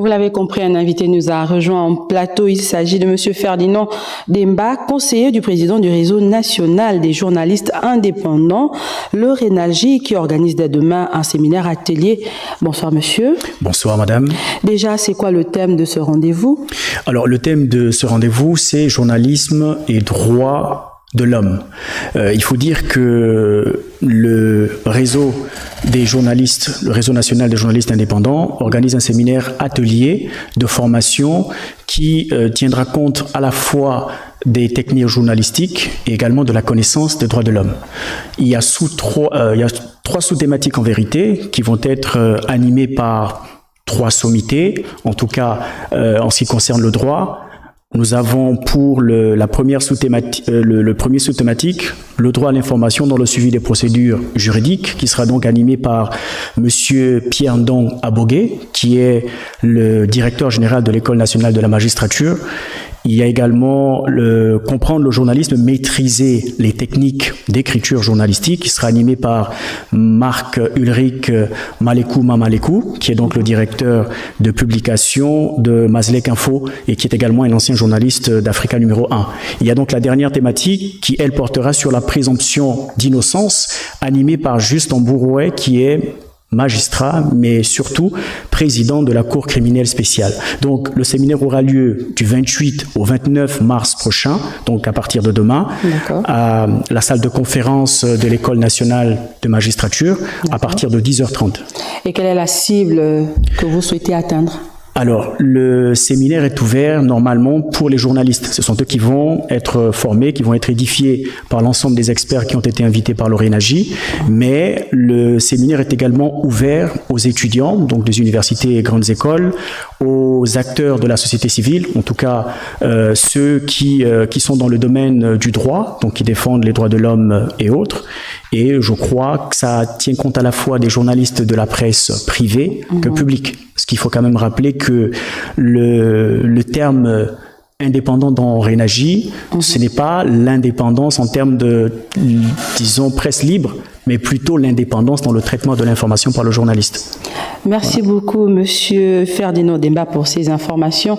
Vous l'avez compris, un invité nous a rejoint en plateau. Il s'agit de M. Ferdinand Demba, conseiller du président du réseau national des journalistes indépendants, le RENALJI, qui organise dès demain un séminaire atelier. Bonsoir monsieur. Bonsoir madame. Déjà, c'est quoi le thème de ce rendez-vous? Alors le thème de ce rendez-vous, c'est journalisme et droits de l'homme. Il faut dire que le réseau des journalistes, le réseau national des journalistes indépendants, organise un séminaire atelier de formation qui tiendra compte à la fois des techniques journalistiques et également de la connaissance des droits de l'homme. Il y a trois sous-thématiques en vérité qui vont être animées par trois sommités, en tout cas en ce qui concerne le droit. Nous avons pour le premier sous-thématique, le droit à l'information dans le suivi des procédures juridiques, qui sera donc animé par Monsieur Pierre Ndong Abogué, qui est le directeur général de l'École nationale de la magistrature. Il y a également comprendre le journalisme, maîtriser les techniques d'écriture journalistique, qui sera animé par Marc Ulrich Malekou Mamalekou, qui est donc le directeur de publication de Mazlek Info et qui est également un ancien journaliste d'Africa numéro 1. Il y a donc la dernière thématique qui, elle, portera sur la présomption d'innocence, animée par Juste Mbouroué, qui est magistrat, mais surtout président de la Cour criminelle spéciale. Donc, le séminaire aura lieu du 28 au 29 mars prochain, donc à partir de demain, à la salle de conférence de l'École nationale de magistrature, à partir de 10h30. Et quelle est la cible que vous souhaitez atteindre ? Alors, le séminaire est ouvert normalement pour les journalistes. Ce sont eux qui vont être formés, qui vont être édifiés par l'ensemble des experts qui ont été invités par le RENALJI. Mais le séminaire est également ouvert aux étudiants, donc des universités et grandes écoles, aux acteurs de la société civile, en tout cas ceux qui sont dans le domaine du droit, donc qui défendent les droits de l'homme et autres. Et je crois que ça tient compte à la fois des journalistes de la presse privée que publique. Parce qu'il faut quand même rappeler que le terme indépendant dans RENALJI, ce n'est pas l'indépendance en termes de, disons, presse libre, mais plutôt l'indépendance dans le traitement de l'information par le journaliste. Merci beaucoup, Monsieur Ferdinand Demba, pour ces informations.